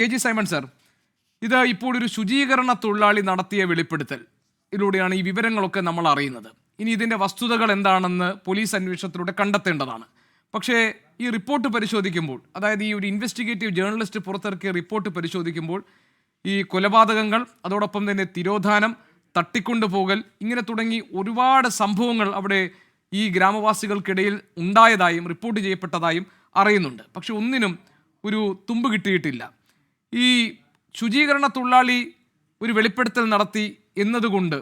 K G Simon sir, ഇത് ഇപ്പോൾ ഒരു ശുചീകരണ തൊഴിലാളി നടത്തിയ വെളിപ്പെടുത്തൽ ഇതിലൂടെയാണ് ഈ വിവരങ്ങളൊക്കെ നമ്മൾ അറിയുന്നത്. ഇനി ഇതിൻ്റെ വസ്തുതകൾ എന്താണെന്ന് പോലീസ് അന്വേഷണത്തിലൂടെ കണ്ടെത്തേണ്ടതാണ്. പക്ഷേ ഈ റിപ്പോർട്ട് പരിശോധിക്കുമ്പോൾ, അതായത് ഈ ഒരു ഇൻവെസ്റ്റിഗേറ്റീവ് ജേർണലിസ്റ്റ് പുറത്തിറക്കിയ റിപ്പോർട്ട് പരിശോധിക്കുമ്പോൾ, ഈ കൊലപാതകങ്ങൾ, അതോടൊപ്പം തന്നെ തിരോധാനം, തട്ടിക്കൊണ്ടുപോകൽ, ഇങ്ങനെ തുടങ്ങി ഒരുപാട് സംഭവങ്ങൾ അവിടെ ഈ ഗ്രാമവാസികൾക്കിടയിൽ ഉണ്ടായതായും റിപ്പോർട്ട് ചെയ്യപ്പെട്ടതായും അറിയുന്നുണ്ട്. പക്ഷെ ഒന്നിനും ഒരു തുമ്പ് കിട്ടിയിട്ടില്ല. ഈ ശുചീകരണ തൊഴിലാളി ഒരു വെളിപ്പെടുത്തൽ നടത്തി എന്നതുകൊണ്ട്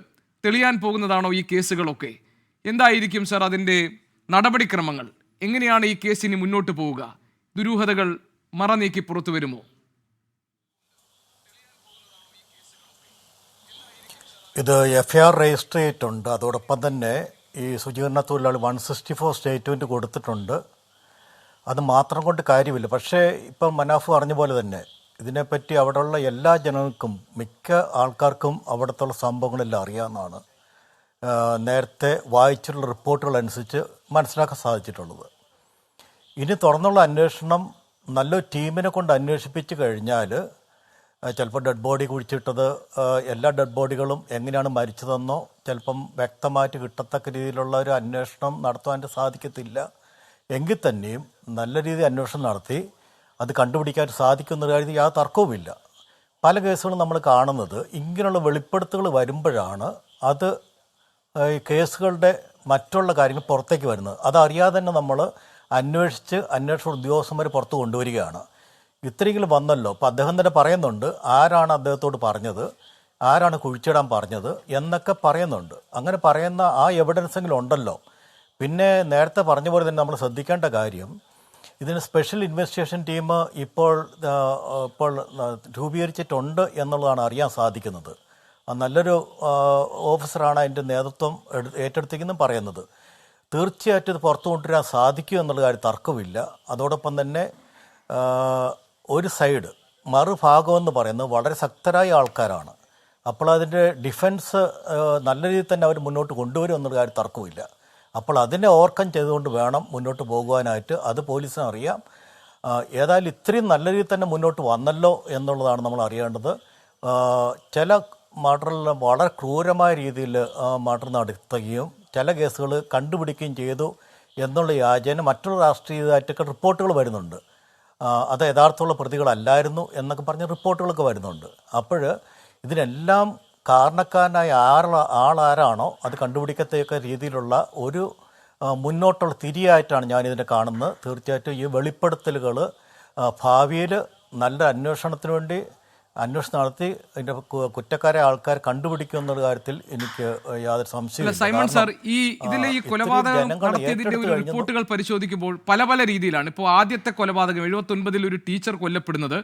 തെളിയാൻ പോകുന്നതാണോ ഈ കേസുകളൊക്കെ? എന്തായിരിക്കും സർ അതിൻ്റെ നടപടിക്രമങ്ങൾ? എങ്ങനെയാണ് ഈ കേസിന് മുന്നോട്ട് പോവുക? ദുരൂഹതകൾ മറനീക്കി പുറത്തു വരുമോ? ഇത് FIR രജിസ്റ്റർ ചെയ്തിട്ടുണ്ട്. അതോടൊപ്പം തന്നെ ഈ ശുചീകരണ തൊഴിലാളി 164 സ്റ്റേറ്റ്മെൻറ്റ് കൊടുത്തിട്ടുണ്ട്. അത് മാത്രം കൊണ്ട് കാര്യമില്ല. പക്ഷേ ഇപ്പം മനാഫ് പറഞ്ഞ പോലെ തന്നെ ഇതിനെപ്പറ്റി അവിടെയുള്ള എല്ലാ ജനങ്ങൾക്കും, മിക്ക ആൾക്കാർക്കും അവിടുത്തെ സംഭവങ്ങളെല്ലാം അറിയാവുന്നതാണ്. നേരത്തെ വായിച്ചിട്ടുള്ള റിപ്പോർട്ടുകൾ അനുസരിച്ച് മനസ്സിലാക്കാൻ സാധിച്ചിട്ടുള്ളത്. ഇനി തുറന്നുള്ള അന്വേഷണം നല്ലൊരു ടീമിനെ കൊണ്ട് അന്വേഷിപ്പിച്ച് കഴിഞ്ഞാൽ ചിലപ്പോൾ ഡെഡ് ബോഡി കുഴിച്ചിട്ടത്, എല്ലാ ഡെഡ് ബോഡികളും എങ്ങനെയാണ് മരിച്ചതെന്നോ ചിലപ്പം വ്യക്തമായിട്ട് കിട്ടത്തക്ക രീതിയിലുള്ള ഒരു അന്വേഷണം നടത്താൻ സാധിക്കത്തില്ല. എങ്കിൽ തന്നെയും നല്ല രീതിയിൽ അന്വേഷണം നടത്തി അത് കണ്ടുപിടിക്കാൻ സാധിക്കുന്ന കാര്യത്തിൽ യാതൊരു തർക്കവുമില്ല. പല കേസുകളും നമ്മൾ കാണുന്നത് ഇങ്ങനെയുള്ള വെളിപ്പെടുത്തലുകൾ വരുമ്പോഴാണ് അത് ഈ കേസുകളുടെ മറ്റുള്ള കാര്യങ്ങൾ പുറത്തേക്ക് വരുന്നത്. അതറിയാതെ തന്നെ നമ്മൾ അന്വേഷണ ഉദ്യോഗസ്ഥന്മാർ പുറത്ത് കൊണ്ടുവരികയാണ്. ഇത്രയെങ്കിലും വന്നല്ലോ. അപ്പോൾ അദ്ദേഹം തന്നെ പറയുന്നുണ്ട് ആരാണ് അദ്ദേഹത്തോട് പറഞ്ഞത്, ആരാണ് കുഴിച്ചിടാൻ പറഞ്ഞത് എന്നൊക്കെ പറയുന്നുണ്ട്. അങ്ങനെ പറയുന്ന ആ എവിഡൻസെങ്കിലും ഉണ്ടല്ലോ. പിന്നെ നേരത്തെ പറഞ്ഞ പോലെ തന്നെ നമ്മൾ ശ്രദ്ധിക്കേണ്ട കാര്യം, ഇതിന് സ്പെഷ്യൽ ഇൻവെസ്റ്റിഗേഷൻ ടീം ഇപ്പോൾ രൂപീകരിച്ചിട്ടുണ്ട് എന്നുള്ളതാണ് അറിയാൻ സാധിക്കുന്നത്. നല്ലൊരു ഓഫീസറാണ് അതിൻ്റെ നേതൃത്വം ഏറ്റെടുത്തിരിക്കുന്നത് പറയുന്നത്. തീർച്ചയായിട്ടും ഇത് പുറത്തു കൊണ്ടുവരാൻ സാധിക്കും എന്നുള്ള കാര്യം തർക്കമില്ല. അതോടൊപ്പം തന്നെ ഒരു സൈഡ് മറുഭാഗമെന്ന് പറയുന്നത് വളരെ ശക്തരായ ആൾക്കാരാണ്. അപ്പോൾ അതിൻ്റെ ഡിഫൻസ് നല്ല രീതിയിൽ തന്നെ അവർ മുന്നോട്ട് കൊണ്ടുവരും എന്നുള്ള കാര്യം തർക്കമില്ല. അപ്പോൾ അതിനെ ഓവർകം ചെയ്തുകൊണ്ട് വേണം മുന്നോട്ട് പോകുവാനായിട്ട്. അത് പോലീസിന് അറിയാം. ഏതായാലും ഇത്രയും നല്ല രീതിയിൽ തന്നെ മുന്നോട്ട് വന്നല്ലോ എന്നുള്ളതാണ് നമ്മൾ അറിയേണ്ടത്. ചില മർഡറിൽ വളരെ ക്രൂരമായ രീതിയിൽ മർഡർ നടത്തുകയും ചില കേസുകൾ കണ്ടുപിടിക്കുകയും ചെയ്തു എന്നുള്ള യാചന മറ്റുള്ള രാഷ്ട്രീയമായിട്ടൊക്കെ റിപ്പോർട്ടുകൾ വരുന്നുണ്ട്. അത് യഥാർത്ഥമുള്ള പ്രതികളല്ലായിരുന്നു എന്നൊക്കെ പറഞ്ഞ് റിപ്പോർട്ടുകളൊക്കെ വരുന്നുണ്ട്. അപ്പോൾ ഇതിനെല്ലാം കാരണക്കാരനായ ആളാരാണോ അത് കണ്ടുപിടിക്കത്തക്ക രീതിയിലുള്ള ഒരു മുന്നോട്ടുള്ള തിരിയായിട്ടാണ് ഞാനിതിനെ കാണുന്നത്. തീർച്ചയായിട്ടും ഈ വെളിപ്പെടുത്തലുകൾ ഭാവിയിൽ നല്ല അന്വേഷണത്തിന് വേണ്ടി അന്വേഷണം നടത്തി അതിൻ്റെ കുറ്റക്കാരെ ആൾക്കാർ കണ്ടുപിടിക്കും എന്നുള്ള കാര്യത്തിൽ എനിക്ക് യാതൊരു സംശയമില്ല. സൈമൺ സാർ, ഇതിലെ ഈ കൊലപാതകം നടത്തിയതിന്റെ ഒരു റിപ്പോർട്ടുകൾ പരിശോധിക്കുമ്പോൾ പല രീതിയിലാണ്. ഇപ്പോൾ ആദ്യത്തെ കൊലപാതകം 79-ൽ ഒരു ടീച്ചർ കൊല്ലപ്പെടുന്നത്,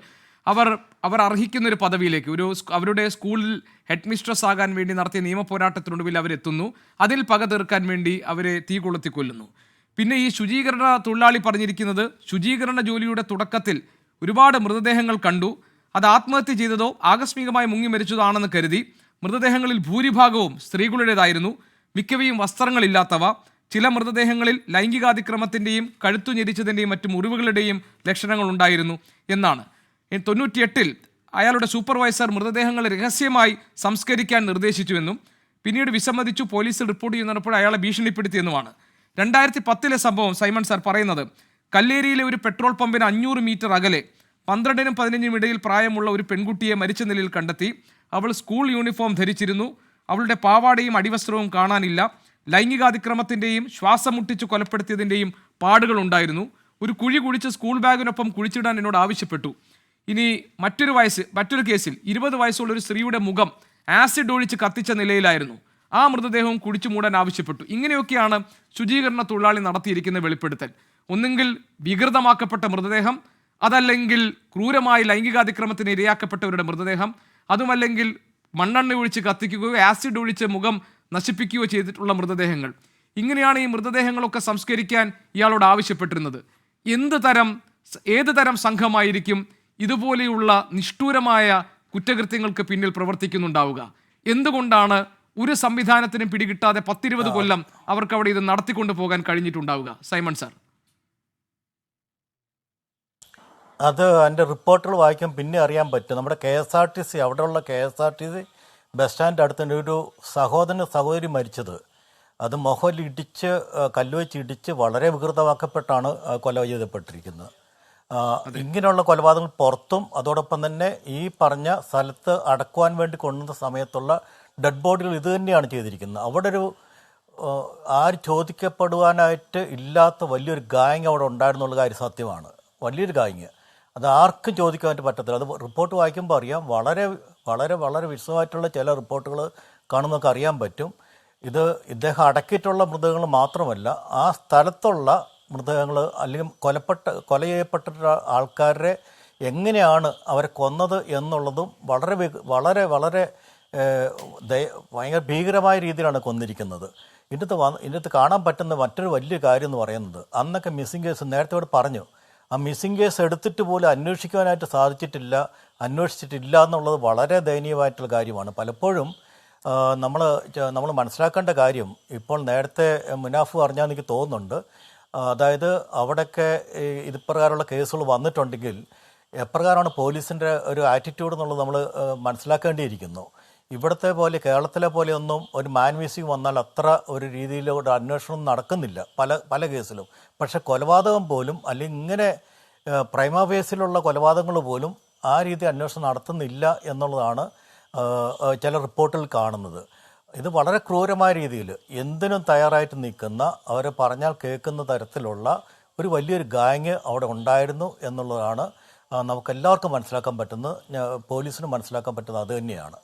അവർ അർഹിക്കുന്ന ഒരു പദവിയിലേക്ക്, അവരുടെ സ്കൂളിൽ ഹെഡ് മിസ്ട്രസ് ആകാൻ വേണ്ടി നടത്തിയ നിയമ പോരാട്ടത്തിനൊടുവിൽ അവരെത്തുന്നു. അതിൽ പക തീർക്കാൻ വേണ്ടി അവരെ തീ കൊളുത്തി കൊല്ലുന്നു. പിന്നെ ഈ ശുചീകരണ തൊഴിലാളി പറഞ്ഞിരിക്കുന്നത് ശുചീകരണ ജോലിയുടെ തുടക്കത്തിൽ ഒരുപാട് മൃതദേഹങ്ങൾ കണ്ടു, അത് ആത്മഹത്യ ചെയ്തതോ ആകസ്മികമായി മുങ്ങി മരിച്ചതോ ആണെന്ന് കരുതി. മൃതദേഹങ്ങളിൽ ഭൂരിഭാഗവും സ്ത്രീകളുടേതായിരുന്നു, മിക്കവയും വസ്ത്രങ്ങളില്ലാത്തവ. ചില മൃതദേഹങ്ങളിൽ ലൈംഗികാതിക്രമത്തിൻ്റെയും കഴുത്തു ഞെരിച്ചതിൻ്റെയും മറ്റു മുറിവുകളുടെയും ലക്ഷണങ്ങൾ ഉണ്ടായിരുന്നു എന്നാണ്. 98-ൽ അയാളുടെ സൂപ്പർവൈസർ മൃതദേഹങ്ങൾ രഹസ്യമായി സംസ്കരിക്കാൻ നിർദ്ദേശിച്ചുവെന്നും പിന്നീട് വിസമ്മതിച്ചു പോലീസിൽ റിപ്പോർട്ട് ചെയ്യുന്നപ്പോൾ അയാളെ ഭീഷണിപ്പെടുത്തിയെന്നുമാണ്. 2010-ലെ സംഭവം സൈമൺ സാർ പറയുന്നത്, കല്ലേരിയിലെ ഒരു പെട്രോൾ പമ്പിന് 500 മീറ്റർ അകലെ 12-നും 15-നും ഇടയിൽ പ്രായമുള്ള ഒരു പെൺകുട്ടിയെ മരിച്ച നിലയിൽ കണ്ടെത്തി. അവൾ സ്കൂൾ യൂണിഫോം ധരിച്ചിരുന്നു. അവളുടെ പാവാടയും അടിവസ്ത്രവും കാണാനില്ല. ലൈംഗികാതിക്രമത്തിൻ്റെയും ശ്വാസം മുട്ടിച്ച് കൊലപ്പെടുത്തിയതിൻ്റെയും പാടുകൾ ഉണ്ടായിരുന്നു. ഒരു കുഴി കുഴിച്ച് സ്കൂൾ ബാഗിനൊപ്പം കുഴിച്ചിടാൻ എന്നോട് ആവശ്യപ്പെട്ടു. ഇനി മറ്റൊരു കേസിൽ 20 വയസ്സുള്ള ഒരു സ്ത്രീയുടെ മുഖം ആസിഡ് ഒഴിച്ച് കത്തിച്ച നിലയിലായിരുന്നു. ആ മൃതദേഹവും കുഴിച്ചു മൂടാൻ ആവശ്യപ്പെട്ടു. ഇങ്ങനെയൊക്കെയാണ് ശുചീകരണ തൊഴിലാളി നടത്തിയിരിക്കുന്ന വെളിപ്പെടുത്തൽ. ഒന്നെങ്കിൽ വികൃതമാക്കപ്പെട്ട മൃതദേഹം, അതല്ലെങ്കിൽ ക്രൂരമായി ലൈംഗികാതിക്രമത്തിന് ഇരയാക്കപ്പെട്ടവരുടെ മൃതദേഹം, അതുമല്ലെങ്കിൽ മണ്ണെണ്ണ ഒഴിച്ച് കത്തിക്കുകയോ ആസിഡ് ഒഴിച്ച് മുഖം നശിപ്പിക്കുകയോ ചെയ്തിട്ടുള്ള മൃതദേഹങ്ങൾ. ഇങ്ങനെയാണ് ഈ മൃതദേഹങ്ങളൊക്കെ സംസ്കരിക്കാൻ ഇയാളോട് ആവശ്യപ്പെട്ടിരുന്നത്. ഏത് തരം സംഘമായിരിക്കും ഇതുപോലെയുള്ള നിഷ്ഠൂരമായ കുറ്റകൃത്യങ്ങൾക്ക് പിന്നിൽ പ്രവർത്തിക്കുന്നുണ്ടാവുക? എന്തുകൊണ്ടാണ് ഒരു സംവിധാനത്തിനും പിടികിട്ടാതെ 10-20 കൊല്ലം അവർക്ക് അവിടെ ഇത് നടത്തിക്കൊണ്ടു പോകാൻ കഴിഞ്ഞിട്ടുണ്ടാവുക? Simon sir. അത് അതിൻ്റെ റിപ്പോർട്ടുകൾ വായിക്കാൻ പിന്നെ അറിയാൻ പറ്റും. നമ്മുടെ KSRTC അവിടെയുള്ള KSRTC ബസ് സ്റ്റാൻഡ് അടുത്തുണ്ട് ഒരു സഹോദരി മരിച്ചത്. അത് മുഖയിൽ ഇടിച്ച് കല്ലുവെച്ച് ഇടിച്ച് വളരെ വികൃതമാക്കപ്പെട്ടാണ് കൊല ചെയ്യപ്പെട്ടിരിക്കുന്നത്. ഇങ്ങനെയുള്ള കൊലപാതകങ്ങൾ പുറത്തും അതോടൊപ്പം തന്നെ ഈ പറഞ്ഞ സ്ഥലത്ത് അടക്കുവാൻ വേണ്ടി കൊണ്ടുവന്ന സമയത്തുള്ള ഡെഡ് ബോഡികൾ ഇത് തന്നെയാണ് ചെയ്തിരിക്കുന്നത്. അവിടെ ഒരു ആര് ചോദിക്കപ്പെടുവാനായിട്ട് ഇല്ലാത്ത വലിയൊരു ഗാങ് അവിടെ ഉണ്ടായിരുന്നുള്ള കാര്യം സത്യമാണ്. വലിയൊരു ഗാങ്, അത് ആർക്കും ചോദിക്കാനായിട്ട് പറ്റത്തില്ല. അത് റിപ്പോർട്ട് വായിക്കുമ്പോൾ അറിയാം. വളരെ വളരെ വളരെ വിശദമായിട്ടുള്ള ചില റിപ്പോർട്ടുകൾ കാണുന്നതൊക്കെ അറിയാൻ പറ്റും. ഇദ്ദേഹം അടക്കിയിട്ടുള്ള മൃതദേഹങ്ങൾ മാത്രമല്ല, ആ സ്ഥലത്തുള്ള മൃതദേഹങ്ങൾ അല്ലെങ്കിൽ കൊല ചെയ്യപ്പെട്ട ആൾക്കാരെ എങ്ങനെയാണ് അവരെ കൊന്നത് എന്നുള്ളതും വളരെ വളരെ വളരെ ഭയങ്കര ഭീകരമായ രീതിയിലാണ് കൊന്നിരിക്കുന്നത്. ഇതിനകത്ത് കാണാൻ പറ്റുന്ന മറ്റൊരു വലിയ കാര്യം എന്ന് പറയുന്നത്, അന്നൊക്കെ മിസ്സിംഗ് കേസ് നേരത്തെ ഇവിടെ പറഞ്ഞു, ആ മിസ്സിംഗ് കേസ് എടുത്തിട്ട് പോലും അന്വേഷിക്കാനായിട്ട് അന്വേഷിച്ചിട്ടില്ല എന്നുള്ളത് വളരെ ദയനീയമായിട്ടുള്ള കാര്യമാണ്. പലപ്പോഴും നമ്മൾ മനസ്സിലാക്കേണ്ട കാര്യം, ഇപ്പോൾ നേരത്തെ മുനാഫ് പറഞ്ഞാൽ എനിക്ക് തോന്നുന്നുണ്ട്, അതായത് അവിടെയൊക്കെ ഇതുപ്രകാരമുള്ള കേസുകൾ വന്നിട്ടുണ്ടെങ്കിൽ എപ്രകാരമാണ് പോലീസിൻ്റെ ഒരു ആറ്റിറ്റ്യൂഡ് എന്നുള്ളത് നമ്മൾ മനസ്സിലാക്കേണ്ടിയിരിക്കുന്നു. ഇവിടുത്തെ പോലെ കേരളത്തിലെ പോലെ ഒന്നും ഒരു മാൻമിസിങ് വന്നാൽ അത്ര ഒരു രീതിയിലൂടെ അന്വേഷണം നടക്കുന്നില്ല പല കേസിലും. പക്ഷെ കൊലപാതകം പോലും അല്ലെങ്കിൽ ഇങ്ങനെ പ്രൈമ ഫേസിലുള്ള കൊലപാതകങ്ങൾ പോലും ആ രീതി അന്വേഷണം നടത്തുന്നില്ല എന്നുള്ളതാണ് ചില റിപ്പോർട്ടിൽ കാണുന്നത്. ഇത് വളരെ ക്രൂരമായ രീതിയിൽ എന്തിനും തയ്യാറായിട്ട് നിൽക്കുന്ന, അവരെ പറഞ്ഞാൽ കേൾക്കുന്ന തരത്തിലുള്ള ഒരു വലിയൊരു ഗാങ് അവിടെ ഉണ്ടായിരുന്നു എന്നുള്ളതാണ് നമുക്കെല്ലാവർക്കും മനസ്സിലാക്കാൻ പറ്റുന്നത്. പോലീസിന് മനസ്സിലാക്കാൻ പറ്റുന്നത് അത് തന്നെയാണ്.